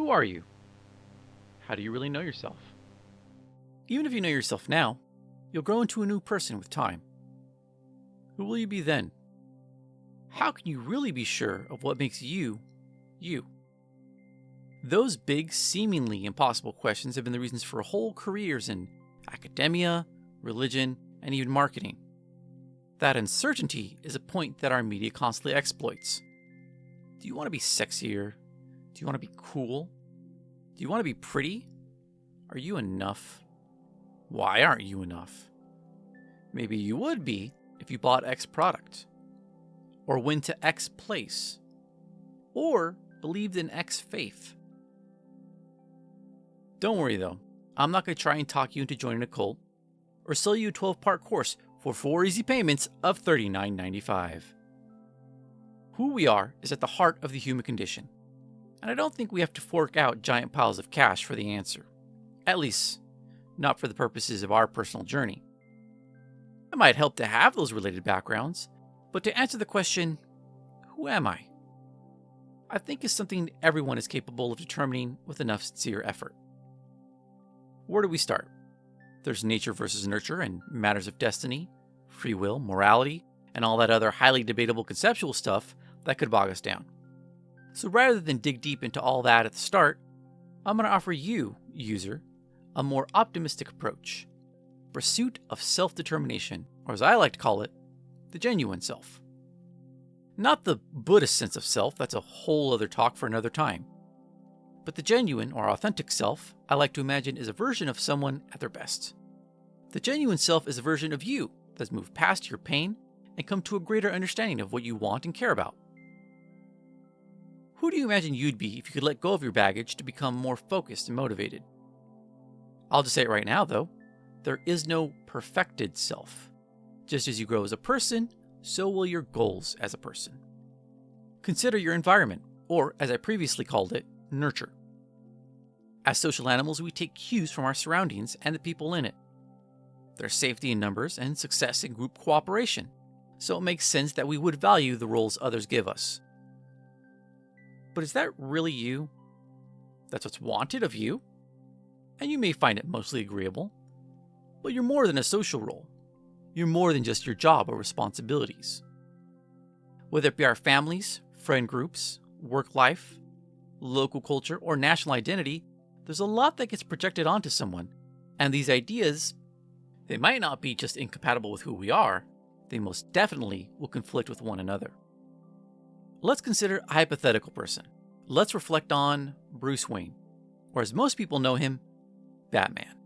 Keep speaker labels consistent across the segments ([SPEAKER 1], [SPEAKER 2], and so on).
[SPEAKER 1] Who are you? How do you really know yourself? Even if you know yourself now, you'll grow into a new person with time. Who will you be then? How can you really be sure of what makes you, you? Those big, seemingly impossible questions have been the reasons for whole careers in academia, religion, and even marketing. That uncertainty is a point that our media constantly exploits. Do you want to be sexier? Do you want to be cool? Do you want to be pretty? Are you enough? Why aren't you enough? Maybe you would be if you bought X product, or went to X place, or believed in X faith. Don't worry though, I'm not going to try and talk you into joining a cult, or sell you a 12-part course for 4 easy payments of $39.95. Who we are is at the heart of the human condition, and I don't think we have to fork out giant piles of cash for the answer. At least, not for the purposes of our personal journey. It might help to have those related backgrounds, but to answer the question, who am I? I think is something everyone is capable of determining with enough sincere effort. Where do we start? There's nature versus nurture and matters of destiny, free will, morality, and all that other highly debatable conceptual stuff that could bog us down. So rather than dig deep into all that at the start, I'm going to offer you, user, a more optimistic approach. Pursuit of self-determination, or as I like to call it, the genuine self. Not the Buddhist sense of self, that's a whole other talk for another time. But the genuine or authentic self, I like to imagine, is a version of someone at their best. The genuine self is a version of you that's moved past your pain and come to a greater understanding of what you want and care about. Who do you imagine you'd be if you could let go of your baggage to become more focused and motivated? I'll just say it right now though, there is no perfected self. Just as you grow as a person, so will your goals as a person. Consider your environment, or as I previously called it, nurture. As social animals, we take cues from our surroundings and the people in it. There's safety in numbers and success in group cooperation, so it makes sense that we would value the roles others give us. But is that really you? That's what's wanted of you? And you may find it mostly agreeable, but you're more than a social role. You're more than just your job or responsibilities. Whether it be our families, friend groups, work life, local culture, or national identity, there's a lot that gets projected onto someone, and these ideas, they might not be just incompatible with who we are, they most definitely will conflict with one another. Let's consider a hypothetical person. Let's reflect on Bruce Wayne, or as most people know him, Batman.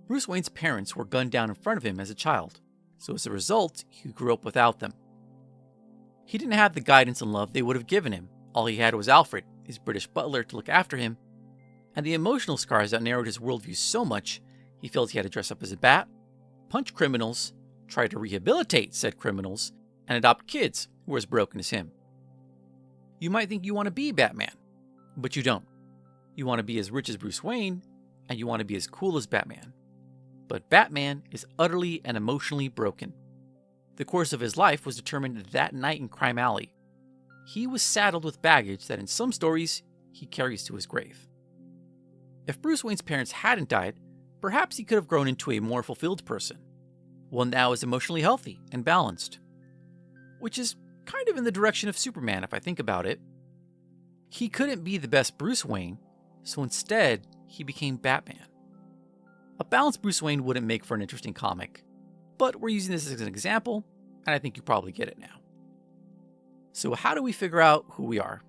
[SPEAKER 1] Bruce Wayne's parents were gunned down in front of him as a child, so as a result, he grew up without them. He didn't have the guidance and love they would have given him. All he had was Alfred, his British butler, to look after him, and the emotional scars that narrowed his worldview so much, he felt he had to dress up as a bat, punch criminals, try to rehabilitate said criminals, and adopt kids who were as broken as him. You might think you want to be Batman, but you don't. You want to be as rich as Bruce Wayne, and you want to be as cool as Batman. But Batman is utterly and emotionally broken. The course of his life was determined that night in Crime Alley. He was saddled with baggage that in some stories he carries to his grave. If Bruce Wayne's parents hadn't died, perhaps he could have grown into a more fulfilled person, one that now is emotionally healthy and balanced. Which is kind of in the direction of Superman if I think about it. He couldn't be the best Bruce Wayne, so instead he became Batman. A balanced Bruce Wayne wouldn't make for an interesting comic, but we're using this as an example, and I think you probably get it now. So how do we figure out who we are?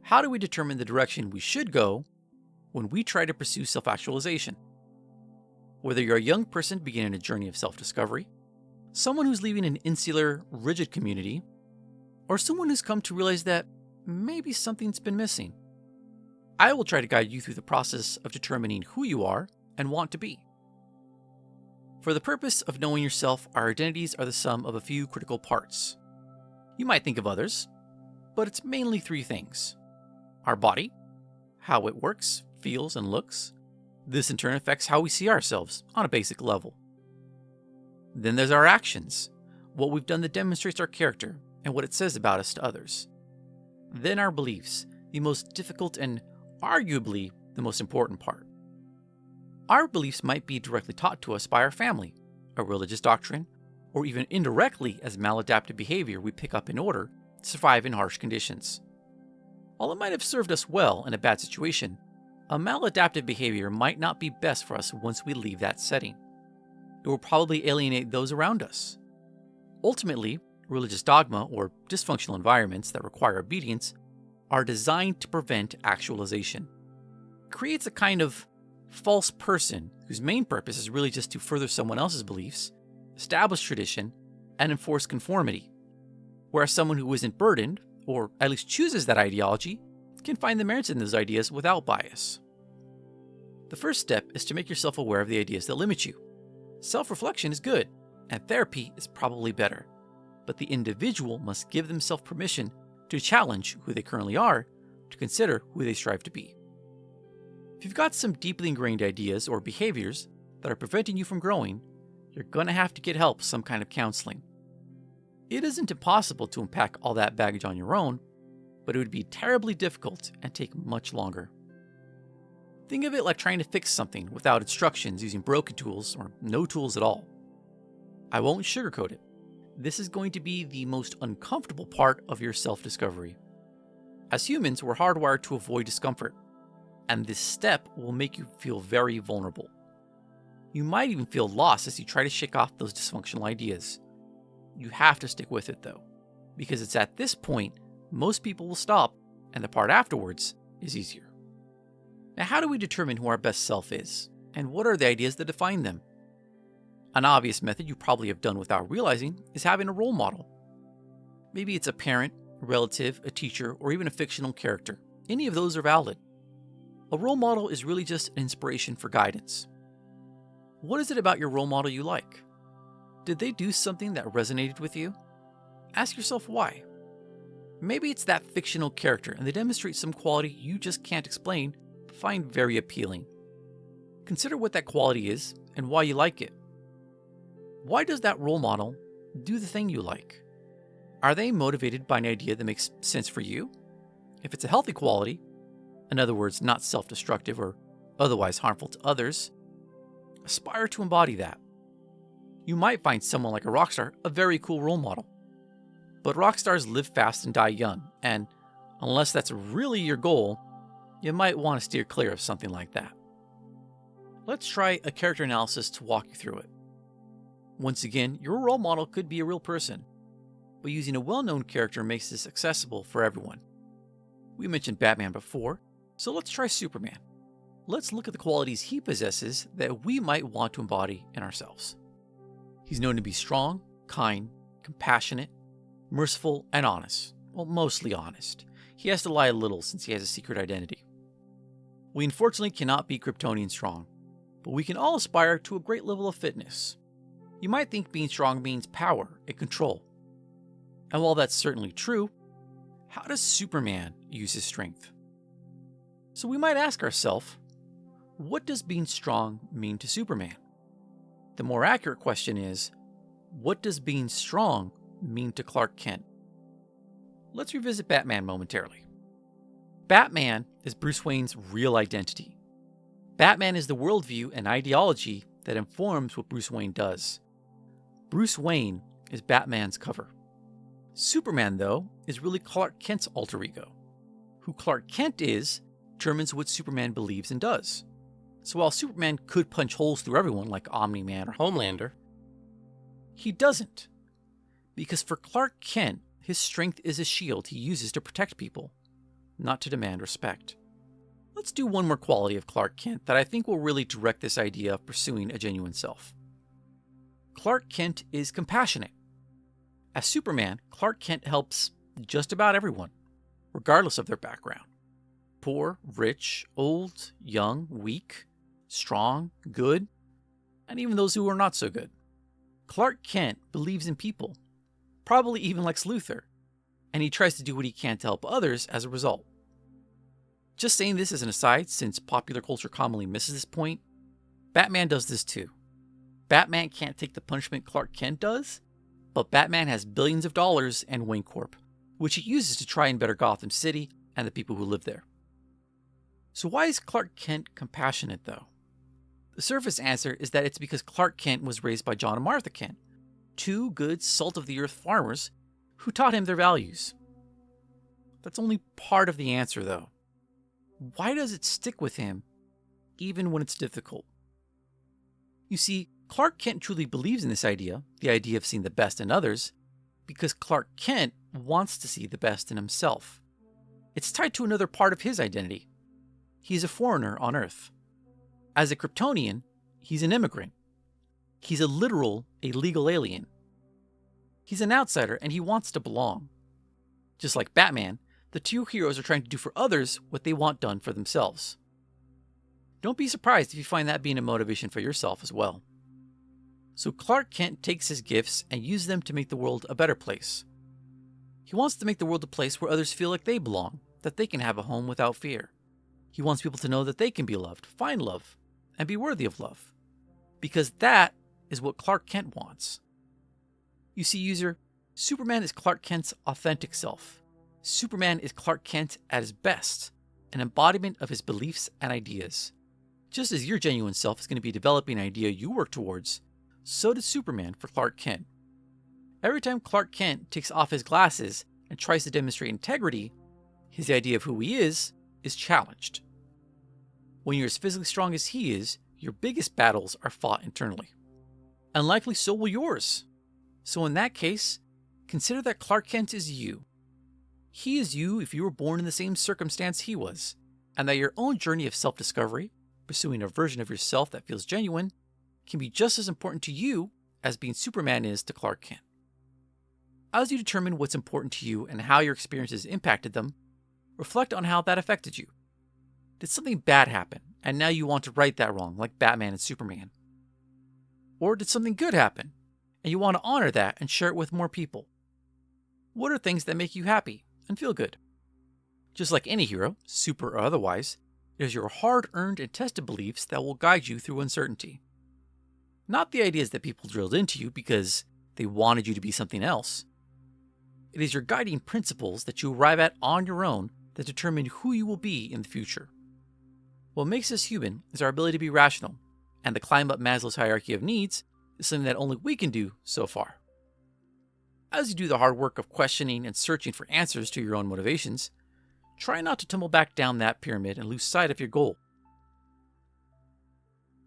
[SPEAKER 1] How do we determine the direction we should go when we try to pursue self-actualization? Whether you're a young person beginning a journey of self-discovery, someone who's leaving an insular, rigid community, or someone who's come to realize that maybe something's been missing, I will try to guide you through the process of determining who you are and want to be. For the purpose of knowing yourself, our identities are the sum of a few critical parts. You might think of others, but it's mainly 3 things. Our body, how it works, feels, and looks. This in turn affects how we see ourselves on a basic level. Then there's our actions, what we've done that demonstrates our character and what it says about us to others. Then our beliefs, the most difficult and arguably the most important part. Our beliefs might be directly taught to us by our family, a religious doctrine, or even indirectly as maladaptive behavior we pick up in order to survive in harsh conditions. While it might have served us well in a bad situation, a maladaptive behavior might not be best for us once we leave that setting. It will probably alienate those around us. Ultimately, religious dogma or dysfunctional environments that require obedience are designed to prevent actualization. It creates a kind of false person whose main purpose is really just to further someone else's beliefs, establish tradition, and enforce conformity, whereas someone who isn't burdened, or at least chooses that ideology, can find the merits in those ideas without bias. The first step is to make yourself aware of the ideas that limit you. Self-reflection is good, and therapy is probably better, but the individual must give themselves permission to challenge who they currently are, to consider who they strive to be. If you've got some deeply ingrained ideas or behaviors that are preventing you from growing, you're going to have to get help, some kind of counseling. It isn't impossible to unpack all that baggage on your own, but it would be terribly difficult and take much longer. Think of it like trying to fix something without instructions using broken tools or no tools at all. I won't sugarcoat it. This is going to be the most uncomfortable part of your self-discovery. As humans, we're hardwired to avoid discomfort, and this step will make you feel very vulnerable. You might even feel lost as you try to shake off those dysfunctional ideas. You have to stick with it though, because it's at this point most people will stop, and the part afterwards is easier. Now, how do we determine who our best self is, and what are the ideas that define them? An obvious method you probably have done without realizing is having a role model. Maybe it's a parent, a relative, a teacher, or even a fictional character. Any of those are valid. A role model is really just an inspiration for guidance. What is it about your role model you like? Did they do something that resonated with you? Ask yourself why. Maybe it's that fictional character and they demonstrate some quality you just can't explain but find very appealing. Consider what that quality is and why you like it. Why does that role model do the thing you like? Are they motivated by an idea that makes sense for you? If it's a healthy quality, in other words, not self-destructive or otherwise harmful to others, aspire to embody that. You might find someone like a rock star a very cool role model. But rock stars live fast and die young, and unless that's really your goal, you might want to steer clear of something like that. Let's try a character analysis to walk you through it. Once again, your role model could be a real person, but using a well-known character makes this accessible for everyone. We mentioned Batman before, so let's try Superman. Let's look at the qualities he possesses that we might want to embody in ourselves. He's known to be strong, kind, compassionate, merciful, and honest. Well, mostly honest. He has to lie a little since he has a secret identity. We unfortunately cannot be Kryptonian strong, but we can all aspire to a great level of fitness. You might think being strong means power and control. And while that's certainly true, how does Superman use his strength? So we might ask ourselves, what does being strong mean to Superman? The more accurate question is, what does being strong mean to Clark Kent? Let's revisit Batman momentarily. Batman is Bruce Wayne's real identity. Batman is the worldview and ideology that informs what Bruce Wayne does. Bruce Wayne is Batman's cover. Superman, though, is really Clark Kent's alter ego. Who Clark Kent is determines what Superman believes and does. So while Superman could punch holes through everyone like Omni-Man or Homelander, he doesn't. Because for Clark Kent, his strength is a shield he uses to protect people, not to demand respect. Let's do one more quality of Clark Kent that I think will really direct this idea of pursuing a genuine self. Clark Kent is compassionate. As Superman, Clark Kent helps just about everyone, regardless of their background. Poor, rich, old, young, weak, strong, good, and even those who are not so good. Clark Kent believes in people, probably even likes Luthor, and he tries to do what he can to help others as a result. Just saying this as an aside, since popular culture commonly misses this point, Batman does this too. Batman can't take the punishment Clark Kent does, but Batman has billions of dollars and Wayne Corp, which he uses to try and better Gotham City and the people who live there. So why is Clark Kent compassionate, though? The surface answer is that it's because Clark Kent was raised by John and Martha Kent, two good salt-of-the-earth farmers who taught him their values. That's only part of the answer, though. Why does it stick with him, even when it's difficult? You see, Clark Kent truly believes in this idea, the idea of seeing the best in others, because Clark Kent wants to see the best in himself. It's tied to another part of his identity. He's a foreigner on Earth. As a Kryptonian, he's an immigrant. He's a legal alien. He's an outsider and he wants to belong. Just like Batman, the two heroes are trying to do for others what they want done for themselves. Don't be surprised if you find that being a motivation for yourself as well. So Clark Kent takes his gifts and uses them to make the world a better place. He wants to make the world a place where others feel like they belong, that they can have a home without fear. He wants people to know that they can be loved, find love, and be worthy of love. Because that is what Clark Kent wants. You see, user, Superman is Clark Kent's authentic self. Superman is Clark Kent at his best, an embodiment of his beliefs and ideas. Just as your genuine self is going to be developing an idea you work towards, so does Superman for Clark Kent. Every time Clark Kent takes off his glasses and tries to demonstrate integrity, his idea of who he is challenged. When you're as physically strong as he is, your biggest battles are fought internally. And likely so will yours. So in that case, consider that Clark Kent is you. He is you if you were born in the same circumstance he was, and that your own journey of self-discovery, pursuing a version of yourself that feels genuine, can be just as important to you as being Superman is to Clark Kent. As you determine what's important to you and how your experiences impacted them, reflect on how that affected you. Did something bad happen, and now you want to right that wrong, like Batman and Superman? Or did something good happen, and you want to honor that and share it with more people? What are things that make you happy and feel good? Just like any hero, super or otherwise, it is your hard-earned and tested beliefs that will guide you through uncertainty. Not the ideas that people drilled into you because they wanted you to be something else. It is your guiding principles that you arrive at on your own that determine who you will be in the future. What makes us human is our ability to be rational, and the climb up Maslow's hierarchy of needs is something that only we can do so far. As you do the hard work of questioning and searching for answers to your own motivations, try not to tumble back down that pyramid and lose sight of your goal.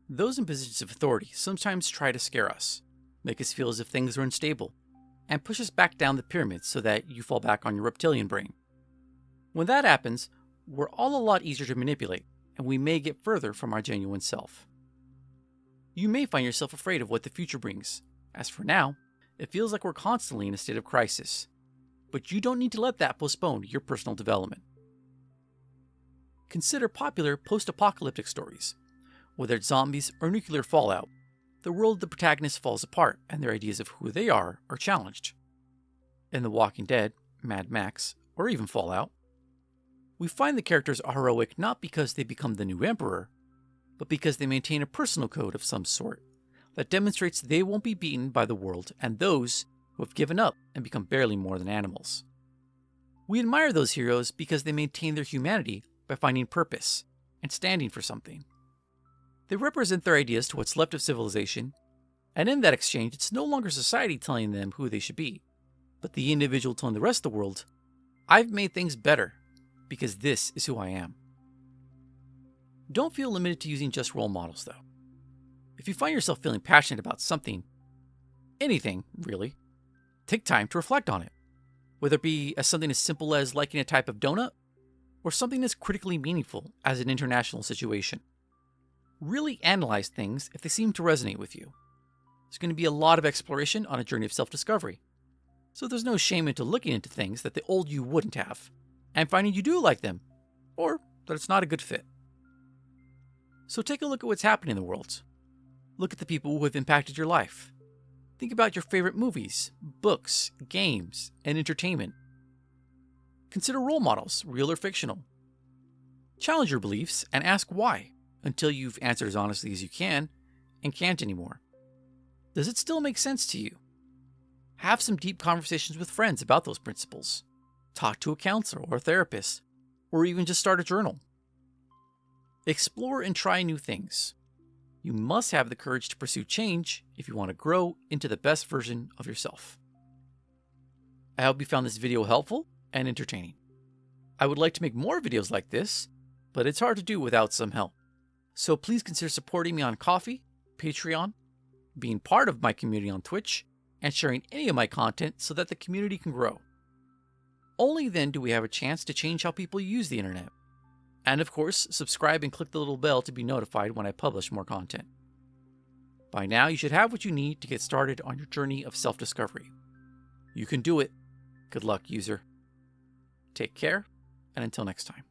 [SPEAKER 1] Those in positions of authority sometimes try to scare us, make us feel as if things are unstable, and push us back down the pyramid so that you fall back on your reptilian brain. When that happens, we're all a lot easier to manipulate, and we may get further from our genuine self. You may find yourself afraid of what the future brings. As for now, it feels like we're constantly in a state of crisis. But you don't need to let that postpone your personal development. Consider popular post-apocalyptic stories. Whether it's zombies or nuclear fallout, the world of the protagonist falls apart and their ideas of who they are challenged. In The Walking Dead, Mad Max, or even Fallout, we find the characters are heroic not because they become the new emperor, but because they maintain a personal code of some sort that demonstrates they won't be beaten by the world and those who have given up and become barely more than animals. We admire those heroes because they maintain their humanity by finding purpose and standing for something. They represent their ideas to what's left of civilization, and in that exchange it's no longer society telling them who they should be, but the individual telling the rest of the world, I've made things better because this is who I am. Don't feel limited to using just role models though. If you find yourself feeling passionate about something, anything really, take time to reflect on it. Whether it be as something as simple as liking a type of donut, or something as critically meaningful as an international situation. Really analyze things if they seem to resonate with you. There's going to be a lot of exploration on a journey of self-discovery, so there's no shame into looking into things that the old you wouldn't have, and finding you do like them, or that it's not a good fit. So take a look at what's happening in the world. Look at the people who have impacted your life. Think about your favorite movies, books, games, and entertainment. Consider role models, real or fictional. Challenge your beliefs and ask why, until you've answered as honestly as you can and can't anymore. Does it still make sense to you? Have some deep conversations with friends about those principles. Talk to a counselor or a therapist, or even just start a journal. Explore and try new things. You must have the courage to pursue change if you want to grow into the best version of yourself. I hope you found this video helpful and entertaining. I would like to make more videos like this, but it's hard to do without some help. So please consider supporting me on Ko-fi, Patreon, being part of my community on Twitch, and sharing any of my content so that the community can grow. Only then do we have a chance to change how people use the internet. And of course, subscribe and click the little bell to be notified when I publish more content. By now, you should have what you need to get started on your journey of self-discovery. You can do it. Good luck, user. Take care, and until next time.